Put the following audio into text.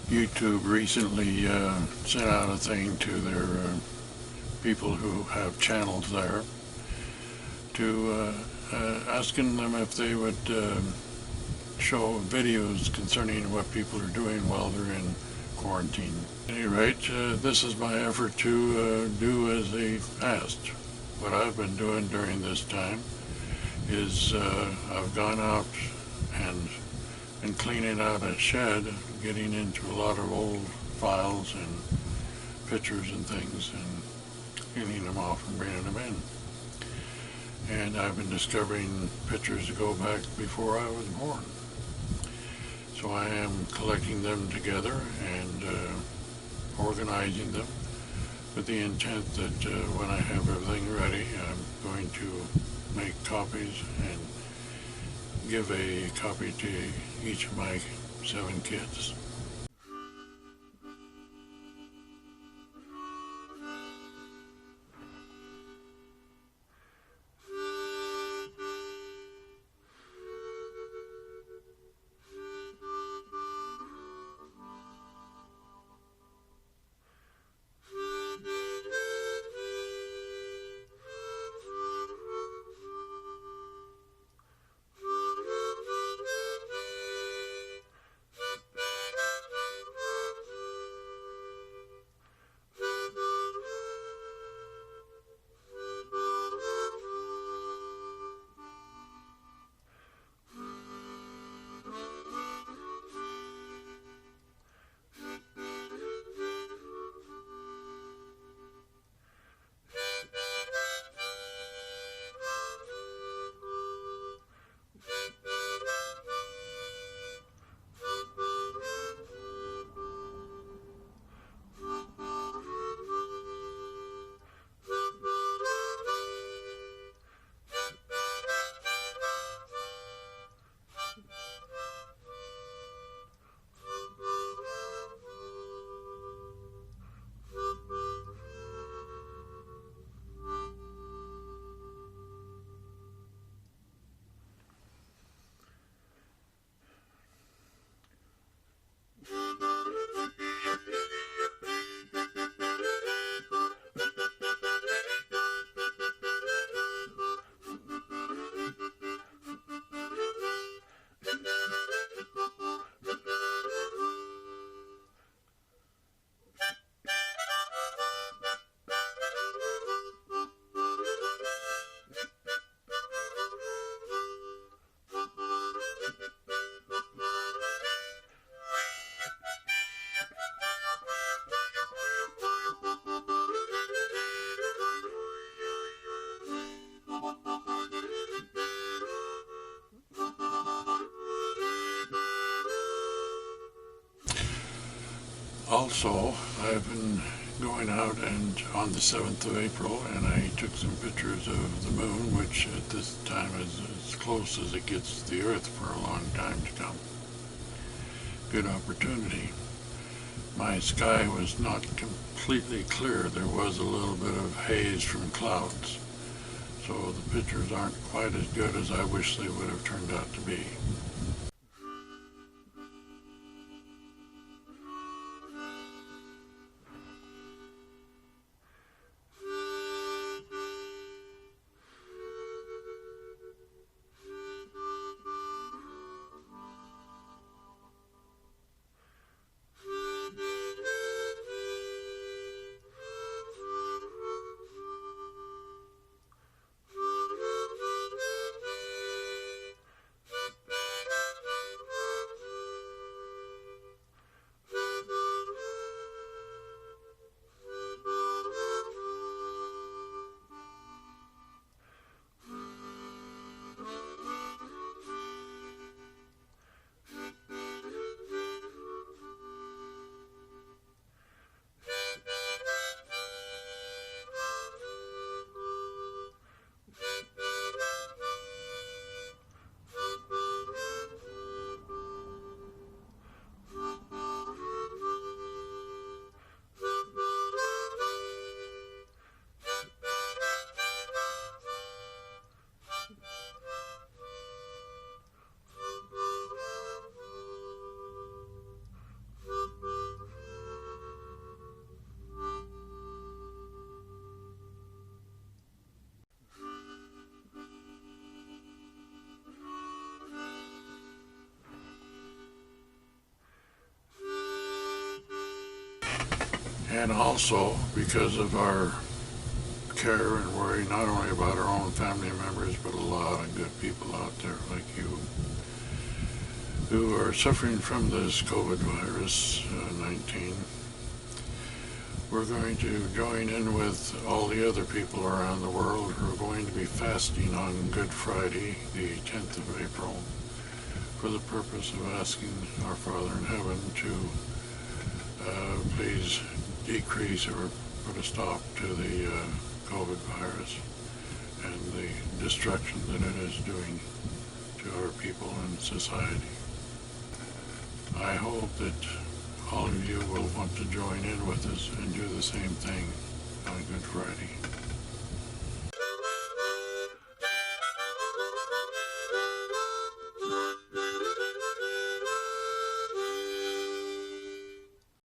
YouTube recently sent out a thing to their people who have channels there to asking them if they would show videos concerning what people are doing while they're in quarantine. At any rate, this is my effort to do as they asked. What I've been doing during this time is I've gone out and been cleaning out a shed, getting into a lot of old files and pictures and things and cleaning them off and bringing them in. And I've been discovering pictures that go back before I was born. So I am collecting them together and organizing them with the intent that when I have everything ready, I'm going to make copies and give a copy to each of my 7 kids. Also, I've been going out and on the 7th of April, and I took some pictures of the moon, which at this time is as close as it gets to the Earth for a long time to come. Good opportunity. My sky was not completely clear. There was a little bit of haze from clouds, so the pictures aren't quite as good as I wish they would have turned out to be. And also because of our care and worry not only about our own family members, but a lot of good people out there like you who are suffering from this COVID virus 19. We're going to join in with all the other people around the world who are going to be fasting on Good Friday, the 10th of April, for the purpose of asking our Father in Heaven to please decrease or put a stop to the COVID virus and the destruction that it is doing to our people and society. I hope that all of you will want to join in with us and do the same thing on Good Friday.